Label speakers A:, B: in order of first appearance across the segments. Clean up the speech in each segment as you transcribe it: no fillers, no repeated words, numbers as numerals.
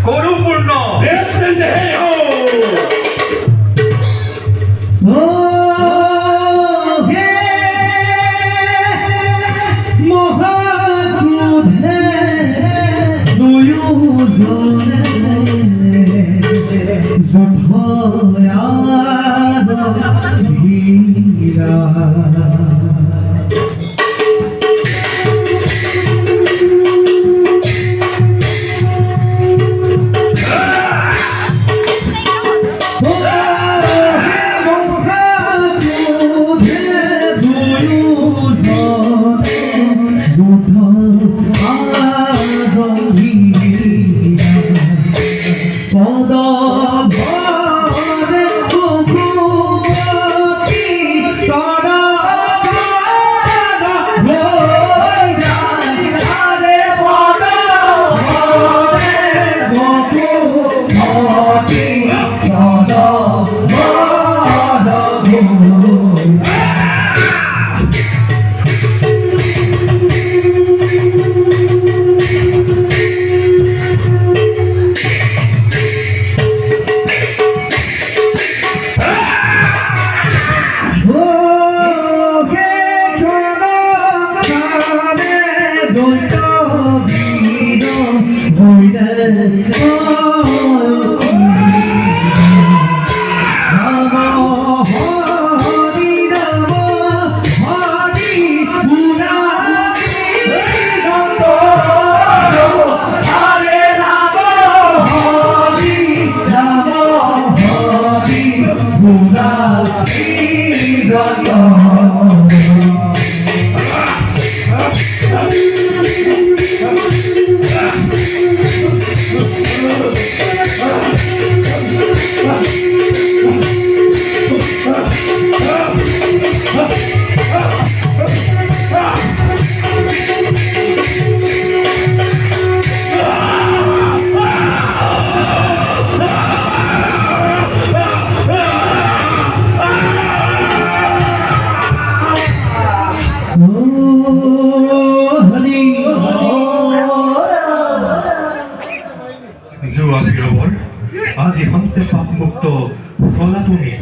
A: গৰুপূৰ্ণ আজি হন্তে পাপ মুক্ত হলা তুমি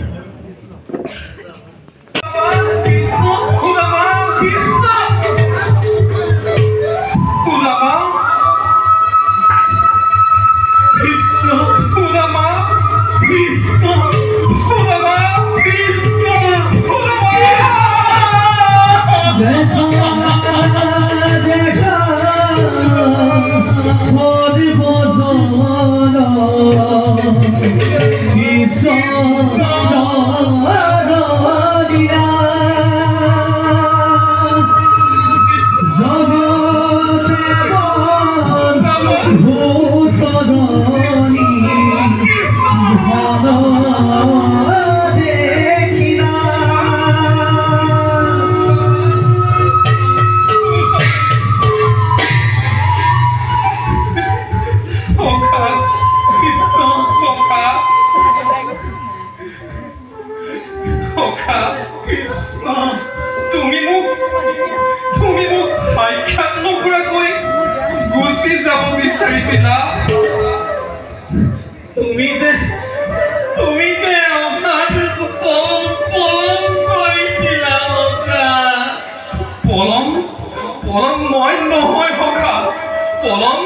A: পলম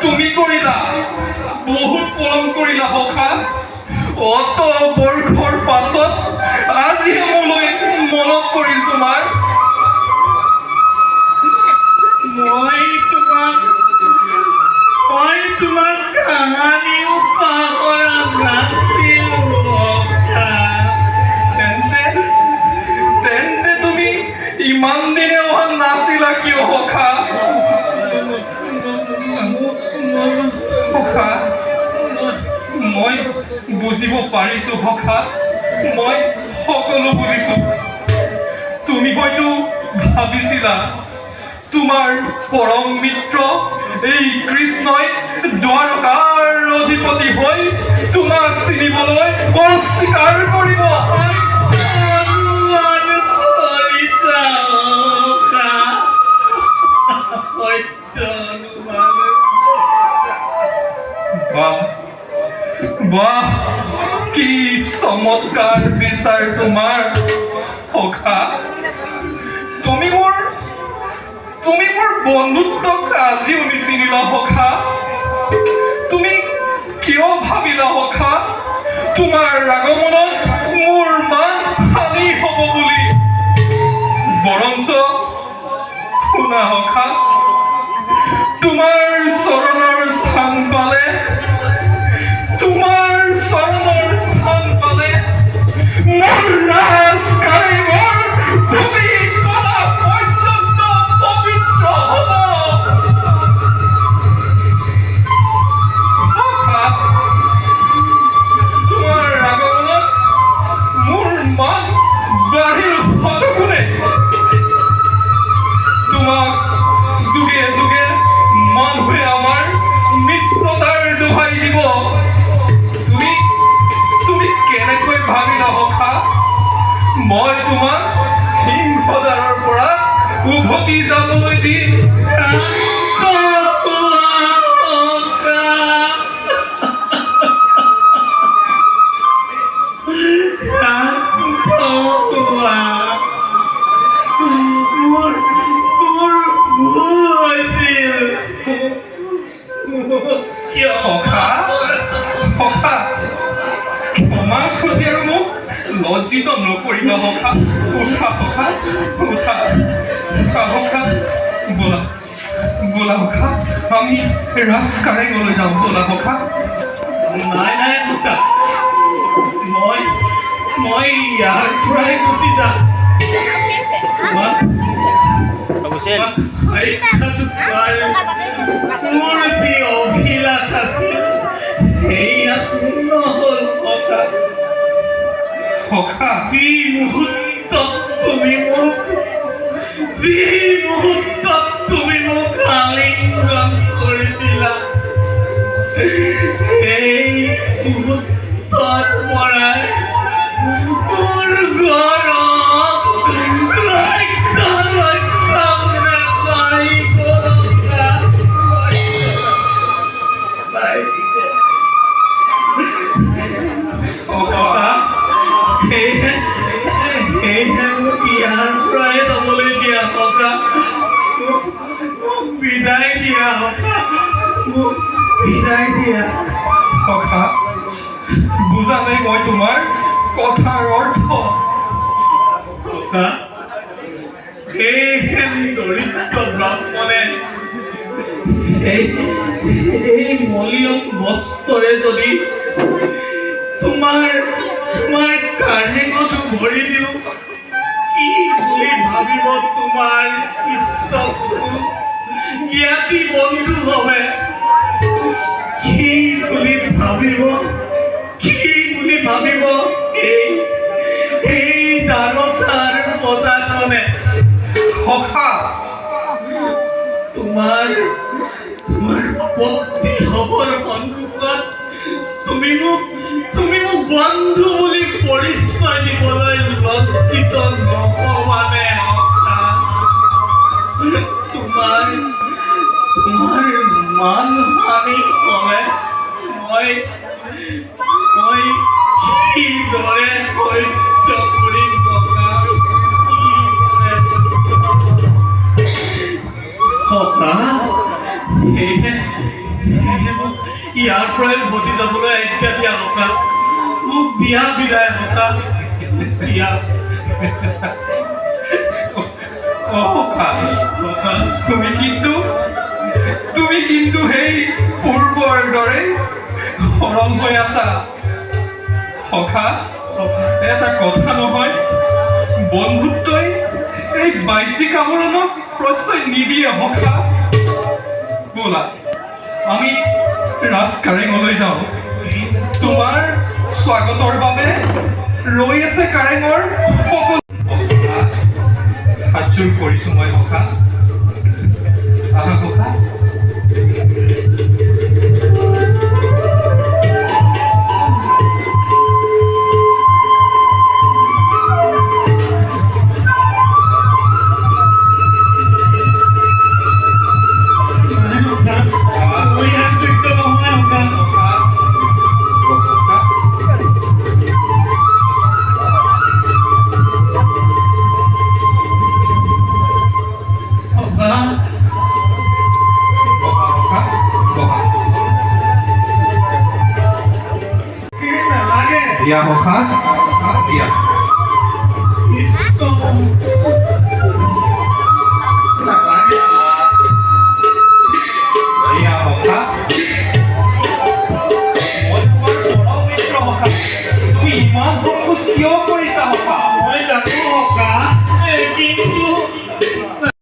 A: তুমি কৰিলা বহুত পলম কৰিলা হখা অত বৰ্ষৰ পাছত আজি মোলৈ মনত পৰিল তোমাৰ মই তোমাক কাহানিও পাহৰা নাছিলো হখা তেন্তে তুমি ইমান দিনে অহা নাছিলা কিয় হখা মই বুজিব পাৰিছো হখা মই সকলো বুজিছো তুমি হয়তো ভাবিছিলা তোমাৰ পৰম মিত্ৰ এই কৃষ্ণই দ্বাৰকাৰ অধিপতি হৈ তোমাক চিনিবলৈ অস্বীকাৰ কৰিব সৎকাৰ বিচাৰ তোমাৰ সখা তুমি মোৰ বন্ধুত্বক আজিও নিচিনিলা সখা তুমি কিয় ভাবিলা সখা তোমাৰ আগমনত মোৰ মান হানি হ'ব বুলি বৰঞ্চ শুনা সখা তোমাৰ চৰণৰ স্থান পালে মোৰ ৰাজ কাৰেঙৰ ভূমি কলা পৰ্যন্ত পবিত্ৰ হ'ব সখা তোমাৰ আগমনত মোৰ মান বাঢ়িল শতগুণে তোমাক যুগে যুগে মানুহে আমাৰ মিত্ৰতাৰ দোহাই দিব তুমি কেনেকৈ ভাবিলা সখা মই তোমাক সিংহদ্বাৰৰ পৰা উভতি যাবলৈ দিম লজ্জিত নকৰিবা সখা উঠা সখা উঠা সখা বোলা সখা আমি ৰাজ কাৰেঙলৈ যাওঁ বোলা সখা
B: নাই সখা মই ইয়াৰ পৰাই গুচি যাম মোৰ যি অভিলাষ আছিল সেয়া পূৰ্ণ হ'ল সখা
A: সখা
B: যি মুহূৰ্তত তুমি মোক আলিংগন কৰিছিলা সেই মুহূৰ্তৰ পৰাই মোৰ গৰম ইয়াৰ পৰাই যাবলৈ দিয়া সখা বিদায় দিয়া
A: সখা বুজা নাই মই তোমাৰ কথাৰ অৰ্থ
B: সখা সেই দৰিদ্ৰ ব্ৰাহ্মণে এই মলিয়ন বস্ত্ৰৰে যদি তোমাৰ কাৰেঙতো ভৰি দিওঁ কি বুলি ভাবিব তোমাৰ ইষ্টটো জ্ঞাতি বন্ধু হবে কি বুলি ভাবিব এই দানতাৰ প্ৰজাজনে
A: সখা
B: তোমাৰ পত্নী হবৰ সন্মুখত তুমি মোক বন্ধু বুলি পৰিচয় দিবলৈ লজ্জিত নহবানে তোমাৰ মান হানি হলে মই কিদৰে সহ্য কৰিম সখা ইয়াৰ পৰাই উভতি যাবলৈ আজ্ঞা দিয়া সখা মোক দিয়া বিদায় সখা দিয়া
A: সখা তুমি কিন্তু সেই পূৰ্বৰ দৰে সৰল হৈ আছা সখা এটা কথা নহয় বন্ধুত্বই এই বাহ্যিক আৱৰণক প্ৰশ্ৰয় নিদিয়ে সখা বোলা আমি ৰাজ কাৰেঙলৈ যাওঁ তোমাৰ স্বাগতৰ বাবে ৰৈ আছে কাৰেঙৰ সকলো হাতযোৰ কৰিছো মই সখা আহা সখা দিয়া সখা দিয়া দিয়া সখা মই তোমাৰ পৰম মিত্ৰ সখা তুমি ইমান সংকোচ কিয়